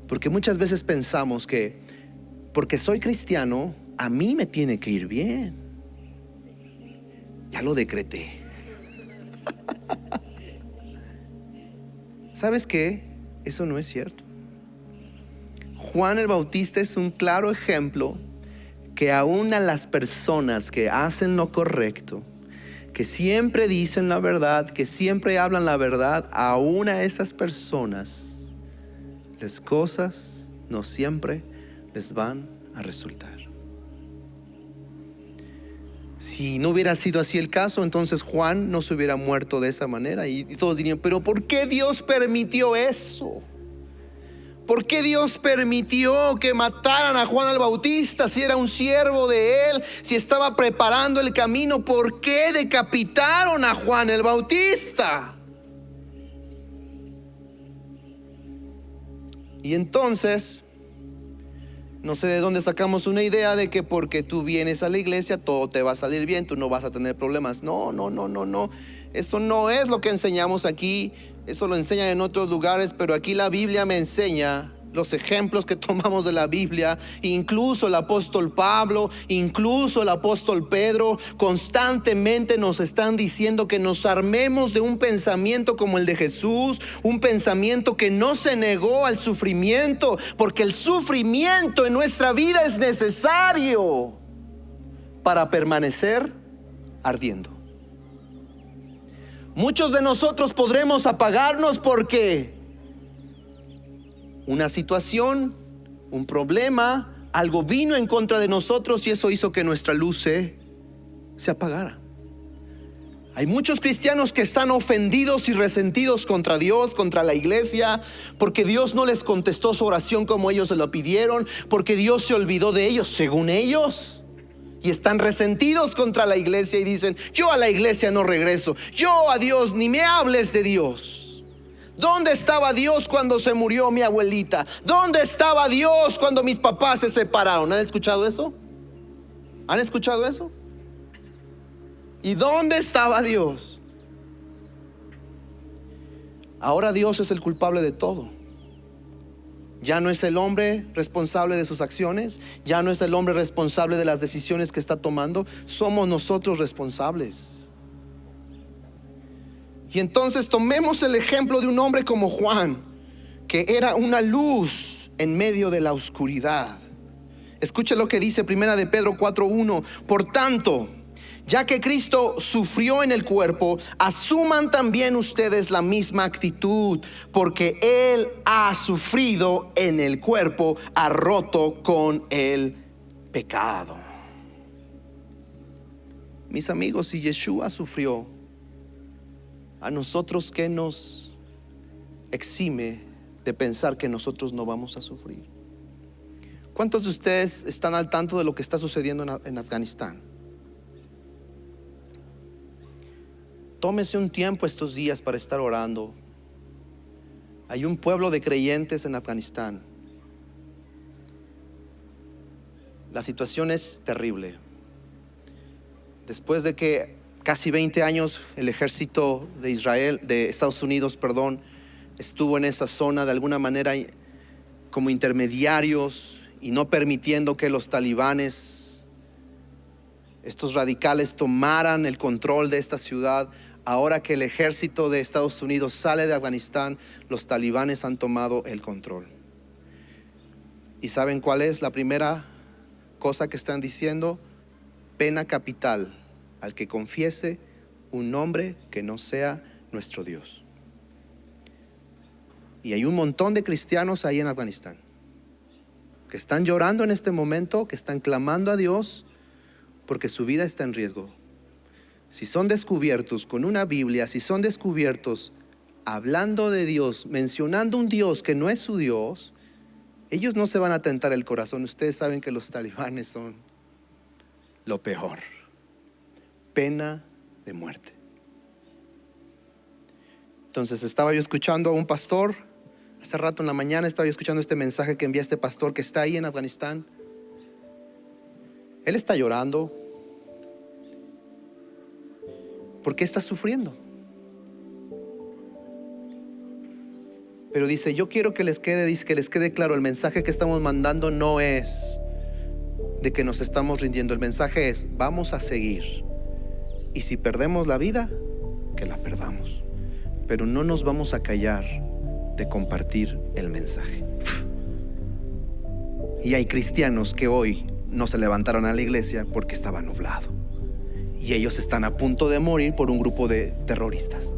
porque muchas veces pensamos que porque soy cristiano, a mí me tiene que ir bien. Ya lo decreté. ¿Sabes qué? Eso no es cierto. Juan el Bautista es un claro ejemplo que aún a las personas que hacen lo correcto, que siempre dicen la verdad, que siempre hablan la verdad, aún a esas personas las cosas no siempre les van a resultar. Si no hubiera sido así el caso, entonces Juan no se hubiera muerto de esa manera, y todos dirían: pero ¿por qué Dios permitió eso? ¿Por qué Dios permitió que mataran a Juan el Bautista si era un siervo de él, si estaba preparando el camino? ¿Por qué decapitaron a Juan el Bautista? Y entonces, no sé de dónde sacamos una idea de que porque tú vienes a la iglesia todo te va a salir bien, tú no vas a tener problemas. No. Eso no es lo que enseñamos aquí. Eso lo enseñan en otros lugares, pero aquí la Biblia me enseña los ejemplos que tomamos de la Biblia. Incluso el apóstol Pablo, incluso el apóstol Pedro, constantemente nos están diciendo que nos armemos de un pensamiento como el de Jesús, un pensamiento que no se negó al sufrimiento, porque el sufrimiento en nuestra vida es necesario para permanecer ardiendo. Muchos de nosotros podremos apagarnos porque una situación, un problema, algo vino en contra de nosotros, y eso hizo que nuestra luz se apagara. Hay muchos cristianos que están ofendidos y resentidos contra Dios, contra la iglesia, porque Dios no les contestó su oración como ellos se lo pidieron, porque Dios se olvidó de ellos según ellos. Y están resentidos contra la iglesia y dicen: yo a la iglesia no regreso, yo a Dios ni me hables de Dios. ¿Dónde estaba Dios cuando se murió mi abuelita? ¿Dónde estaba Dios cuando mis papás se separaron? ¿Han escuchado eso? ¿Han escuchado eso? ¿Y dónde estaba Dios? Ahora Dios es el culpable de todo. Ya no es el hombre responsable de sus acciones, ya no es el hombre responsable de las decisiones que está tomando, somos nosotros responsables. Y entonces tomemos el ejemplo de un hombre como Juan, que era una luz en medio de la oscuridad. Escuche lo que dice 1 de Pedro 4:1. Por tanto, ya que Cristo sufrió en el cuerpo, asuman también ustedes la misma actitud, porque Él ha sufrido en el cuerpo, ha roto con el pecado. Mis amigos, si Yeshua sufrió, a nosotros, ¿qué nos exime de pensar que nosotros no vamos a sufrir? ¿Cuántos de ustedes están al tanto de lo que está sucediendo en Afganistán? Tómese un tiempo estos días para estar orando. Hay un pueblo de creyentes en Afganistán. La situación es terrible. Después de que casi 20 años el ejército de Israel, de Estados Unidos, estuvo en esa zona de alguna manera como intermediarios y no permitiendo que los talibanes, estos radicales, tomaran el control de esta ciudad. Ahora que el ejército de Estados Unidos sale de Afganistán, los talibanes han tomado el control. ¿Y saben cuál es la primera cosa que están diciendo? Pena capital al que confiese un nombre que no sea nuestro Dios. Y hay un montón de cristianos ahí en Afganistán que están llorando en este momento, que están clamando a Dios porque su vida está en riesgo. Si son descubiertos con una Biblia, si son descubiertos hablando de Dios, mencionando un Dios que no es su Dios, ellos no se van a tentar el corazón. Ustedes saben que los talibanes son lo peor. Pena de muerte. Entonces estaba yo escuchando a un pastor, hace rato en la mañana estaba yo escuchando este mensaje que envía este pastor que está ahí en Afganistán. Él está llorando. ¿Por qué está sufriendo? Pero dice, yo quiero que les quede claro, el mensaje que estamos mandando no es de que nos estamos rindiendo. El mensaje es, vamos a seguir. Y si perdemos la vida, que la perdamos. Pero no nos vamos a callar de compartir el mensaje. Y hay cristianos que hoy no se levantaron a la iglesia porque estaba nublado. Y ellos están a punto de morir por un grupo de terroristas.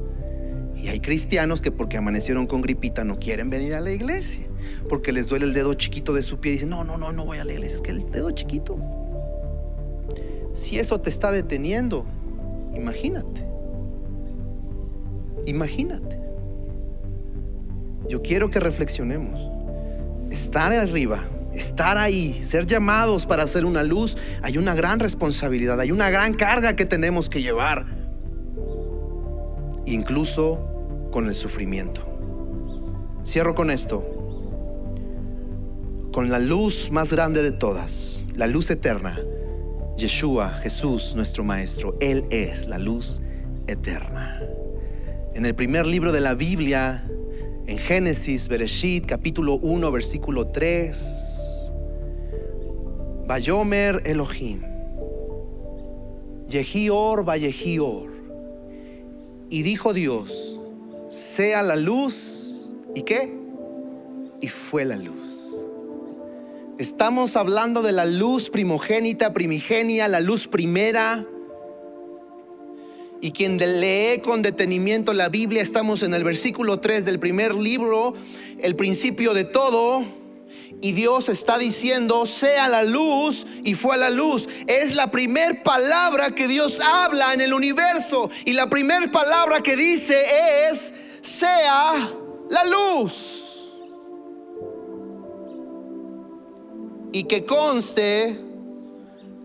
Y hay cristianos que porque amanecieron con gripita no quieren venir a la iglesia, porque les duele el dedo chiquito de su pie y dicen, no voy a la iglesia, es que el dedo chiquito. Si eso te está deteniendo, imagínate. Yo quiero que reflexionemos. Estar arriba, estar ahí, ser llamados para hacer una luz, hay una gran responsabilidad, hay una gran carga que tenemos que llevar, incluso con el sufrimiento. Cierro con esto, con la luz más grande de todas, la luz eterna, Yeshua, Jesús, nuestro Maestro. Él es la luz eterna. En el primer libro de la Biblia, en Génesis, Bereshit, capítulo 1, versículo 3, Vayomer Elohim, Yehior Vayehior, y dijo Dios, sea la luz. ¿Y qué? Y fue la luz. Estamos hablando de la luz primogénita, primigenia, la luz primera. Y quien lee con detenimiento la Biblia, estamos en el versículo 3 del primer libro, el principio de todo. Y Dios está diciendo, sea la luz, y fue la luz. Es la primer palabra que Dios habla en el universo. Y la primer palabra que dice es, sea la luz. Y que conste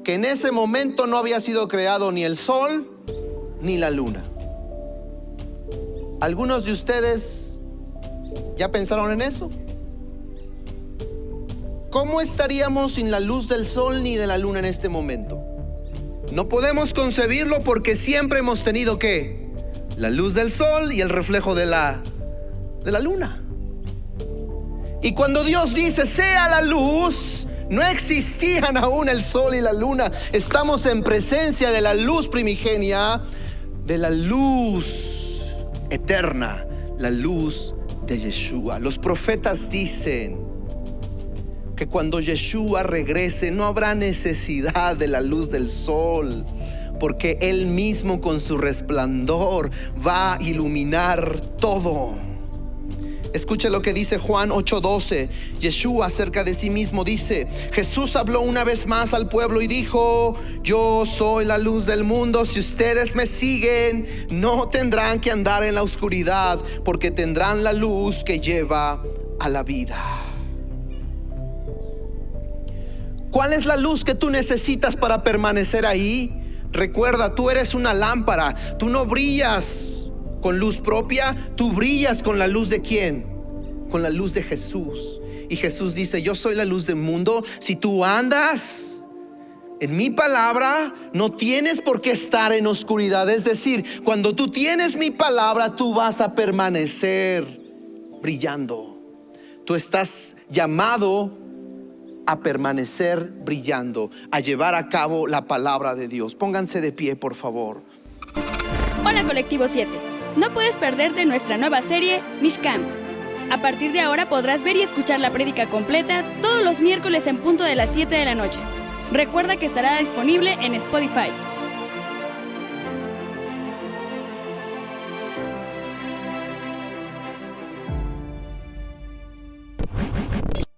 que en ese momento no había sido creado ni el sol ni la luna. ¿Algunos de ustedes ya pensaron en eso? ¿Cómo estaríamos sin la luz del sol ni de la luna en este momento? No podemos concebirlo porque siempre hemos tenido ¿qué? La luz del sol y el reflejo de la luna. Y cuando Dios dice sea la luz, no existían aún el sol y la luna. Estamos en presencia de la luz primigenia, de la luz eterna, la luz de Yeshua. Los profetas dicen que cuando Yeshua regrese no habrá necesidad de la luz del sol, porque Él mismo con su resplandor va a iluminar todo. Escuche lo que dice Juan 8:12. Yeshua acerca de sí mismo dice: Jesús habló una vez más al pueblo y dijo: yo soy la luz del mundo. Si ustedes me siguen, no tendrán que andar en la oscuridad, porque tendrán la luz que lleva a la vida. ¿Cuál es la luz que tú necesitas para permanecer ahí? Recuerda, tú eres una lámpara. Tú no brillas con luz propia, tú brillas con la luz de ¿quién? Con la luz de Jesús. Y Jesús dice: yo soy la luz del mundo. Si tú andas en mi palabra, no tienes por qué estar en oscuridad. Es decir, cuando tú tienes mi palabra, tú vas a permanecer brillando. Tú estás llamado a permanecer brillando, a llevar a cabo la palabra de Dios. Pónganse de pie, por favor. Hola Colectivo 7, no puedes perderte nuestra nueva serie Mishkan. A partir de ahora podrás ver y escuchar la prédica completa todos los miércoles en punto de las 7 de la noche. Recuerda que estará disponible en Spotify.